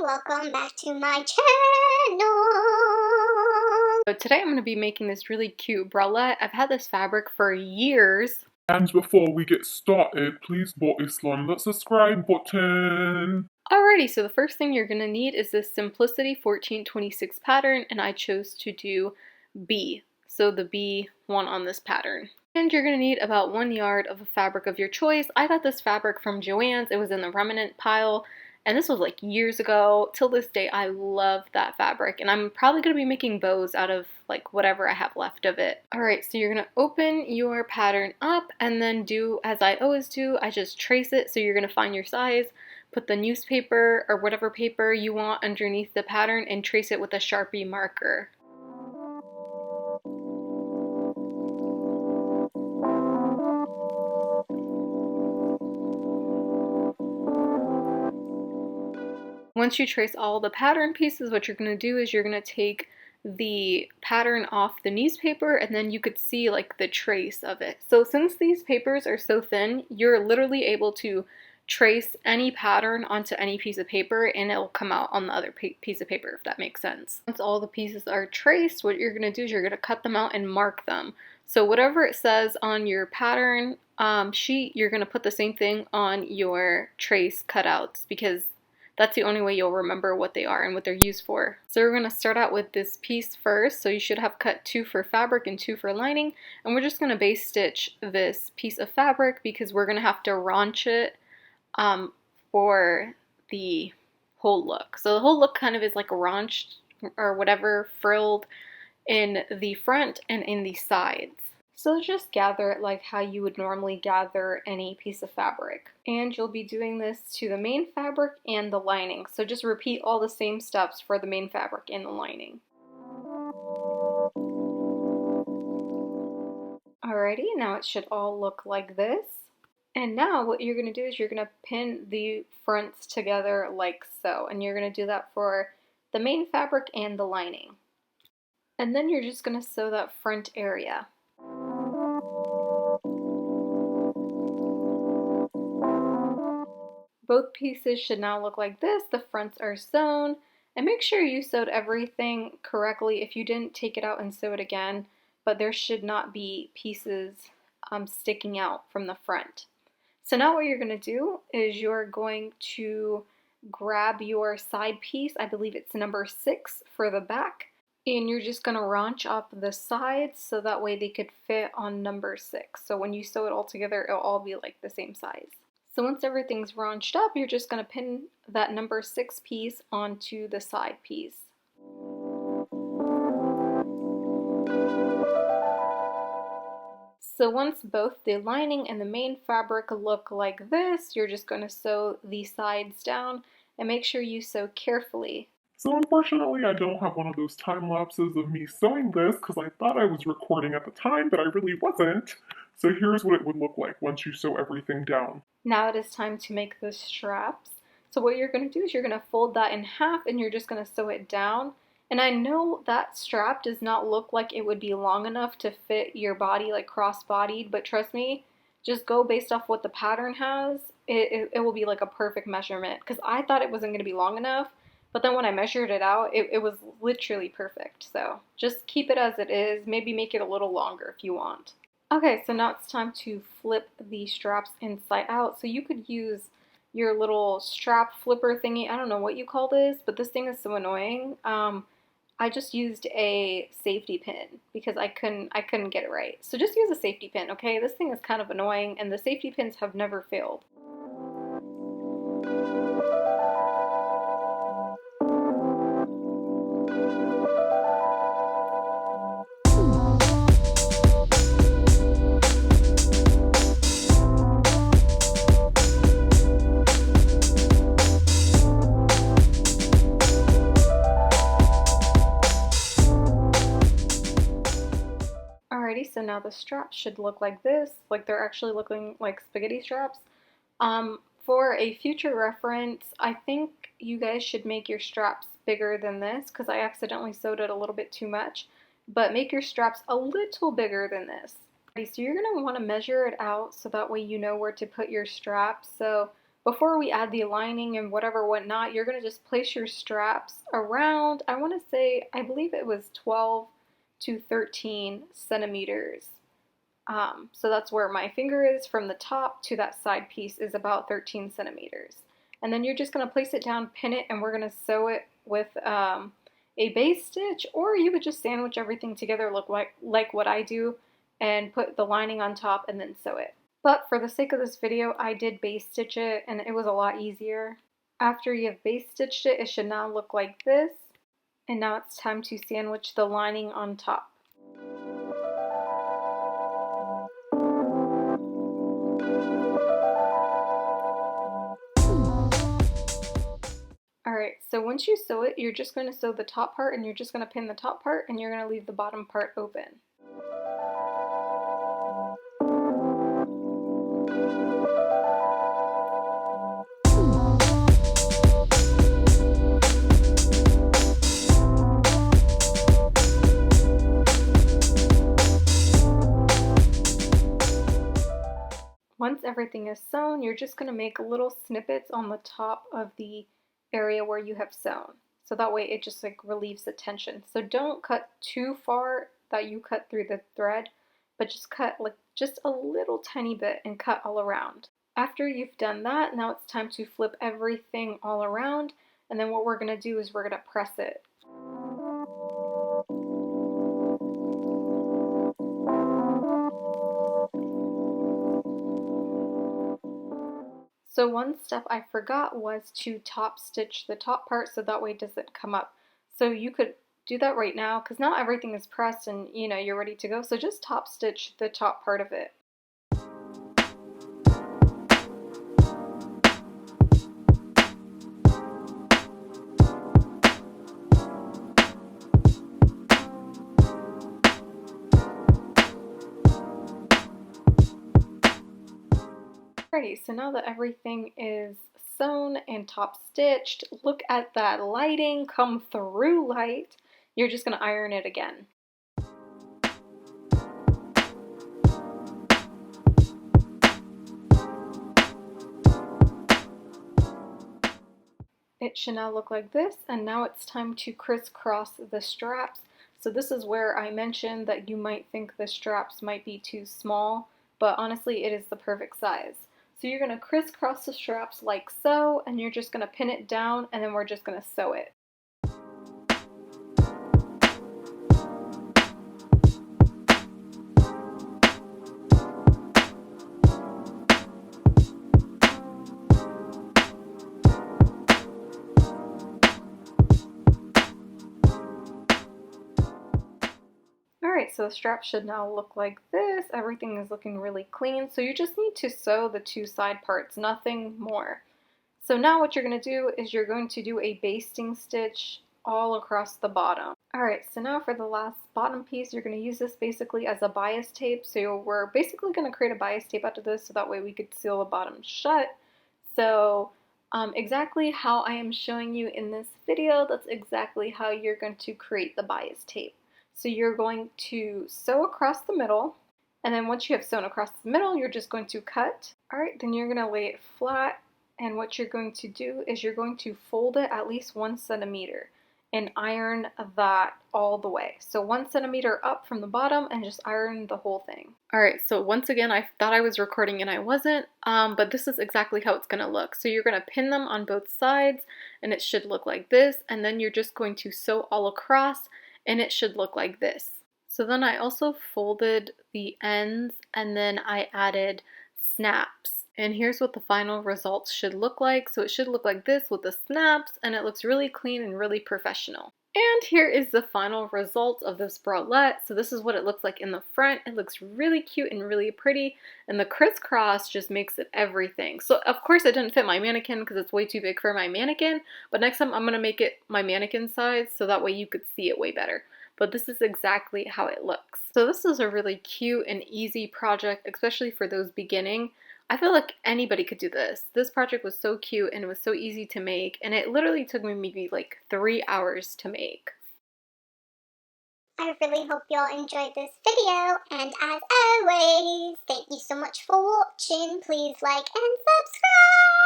welcome back to my channel. So today I'm going to be making this really cute bralette. I've had this fabric for years. And before we get started, please slam the subscribe button. Alrighty, so the first thing you're going to need is this Simplicity 1426 pattern, and I chose to do B, so the B one on this pattern. And you're going to need about 1 yard of a fabric of your choice. I got this fabric from Joanns. It was in the remnant pile, and this was like years ago. Till this day, I love that fabric, and I'm probably going to be making bows out of like whatever I have left of it. Alright, so you're going to open your pattern up and then do as I always do. I just trace it, so you're going to find your size, put the newspaper or whatever paper you want underneath the pattern, and trace it with a Sharpie marker. Once you trace all the pattern pieces, what you're going to do is you're going to take the pattern off the newspaper, and then you could see like the trace of it. So since these papers are so thin, you're literally able to trace any pattern onto any piece of paper and it'll come out on the other piece of paper, if that makes sense. Once all the pieces are traced, what you're going to do is you're going to cut them out and mark them. So whatever it says on your pattern sheet, you're going to put the same thing on your trace cutouts, because that's the only way you'll remember what they are and what they're used for. So we're going to start out with this piece first. So you should have cut 2 for fabric and 2 for lining. And we're just going to base stitch this piece of fabric because we're going to have to raunch it for the whole look. So the whole look kind of is like raunched or whatever, frilled in the front and in the sides. So just gather it like how you would normally gather any piece of fabric. And you'll be doing this to the main fabric and the lining. So just repeat all the same steps for the main fabric and the lining. Alrighty, now it should all look like this. And now what you're going to do is you're going to pin the fronts together like so. And you're going to do that for the main fabric and the lining. And then you're just going to sew that front area. Both pieces should now look like this. The fronts are sewn. And make sure you sewed everything correctly. If you didn't, take it out and sew it again. But there should not be pieces sticking out from the front. So now what you're going to do is you're going to grab your side piece. I believe it's number 6 for the back. And you're just going to raunch up the sides so that way they could fit on number 6. So when you sew it all together, it'll all be like the same size. So once everything's raunched up, you're just going to pin that number 6 piece onto the side piece. So once both the lining and the main fabric look like this, you're just going to sew the sides down and make sure you sew carefully. So unfortunately, I don't have one of those time lapses of me sewing this because I thought I was recording at the time, but I really wasn't. So here's what it would look like once you sew everything down. Now it is time to make the straps. So what you're going to do is you're going to fold that in half and you're just going to sew it down. And I know that strap does not look like it would be long enough to fit your body, like cross-bodied, but trust me, just go based off what the pattern has. It will be like a perfect measurement, because I thought it wasn't going to be long enough, but then when I measured it out, it was literally perfect. So just keep it as it is, maybe make it a little longer if you want. Okay, so now it's time to flip the straps inside out. So you could use your little strap flipper thingy. I don't know what you call this, but this thing is so annoying. I just used a safety pin because I couldn't get it right. So just use a safety pin, okay? This thing is kind of annoying, and the safety pins have never failed. So now the straps should look like this, like they're actually looking like spaghetti straps. For a future reference, I think you guys should make your straps bigger than this because I accidentally sewed it a little bit too much, but make your straps a little bigger than this. So you're going to want to measure it out so that way you know where to put your straps. So before we add the lining and whatever whatnot, you're going to just place your straps around, I want to say, I believe it was 12 to 13 centimeters. So that's where my finger is from the top to that side piece is about 13 centimeters. And then you're just going to place it down, pin it, and we're going to sew it with a base stitch, or you could just sandwich everything together like what I do and put the lining on top and then sew it. But for the sake of this video, I did base stitch it and it was a lot easier. After you've base stitched it, it should now look like this. And now it's time to sandwich the lining on top. Alright, so once you sew it, you're just going to sew the top part and you're just going to pin the top part and you're going to leave the bottom part open. Once everything is sewn, you're just going to make little snippets on the top of the area where you have sewn. So that way it just like relieves the tension. So don't cut too far that you cut through the thread, but just cut like just a little tiny bit and cut all around. After you've done that, now it's time to flip everything all around, and then what we're going to do is we're going to press it. So one step I forgot was to top stitch the top part so that way it doesn't come up. So you could do that right now because now everything is pressed and you're ready to go. So just top stitch the top part of it. Alrighty, so now that everything is sewn and top stitched, look at that lighting come through light. You're just going to iron it again. It should now look like this, and now it's time to crisscross the straps. So this is where I mentioned that you might think the straps might be too small, but honestly it is the perfect size. So you're going to crisscross the straps like so, and you're just going to pin it down, and then we're just going to sew it. Alright, so the strap should now look like this. Everything is looking really clean. So you just need to sew the two side parts, nothing more. So now what you're going to do is you're going to do a basting stitch all across the bottom. Alright, so now for the last bottom piece, you're going to use this basically as a bias tape. So we're basically going to create a bias tape out of this so that way we could seal the bottom shut. So exactly how I am showing you in this video, that's exactly how you're going to create the bias tape. So you're going to sew across the middle, and then once you have sewn across the middle, you're just going to cut. Alright, then you're going to lay it flat, and what you're going to do is you're going to fold it at least 1 centimeter and iron that all the way. So 1 centimeter up from the bottom and just iron the whole thing. Alright, so once again, I thought I was recording and I wasn't, but this is exactly how it's going to look. So you're going to pin them on both sides, and it should look like this, and then you're just going to sew all across, and it should look like this. So then I also folded the ends and then I added snaps. And here's what the final results should look like. So it should look like this with the snaps, and it looks really clean and really professional. And here is the final result of this bralette. So this is what it looks like in the front. It looks really cute and really pretty, and the crisscross just makes it everything. So of course it didn't fit my mannequin because it's way too big for my mannequin, but next time I'm going to make it my mannequin size so that way you could see it way better. But this is exactly how it looks. So this is a really cute and easy project, especially for those beginning. I feel like anybody could do this. This project was so cute and it was so easy to make, and it literally took me maybe like 3 hours to make. I really hope you all enjoyed this video, and as always, thank you so much for watching. Please like and subscribe!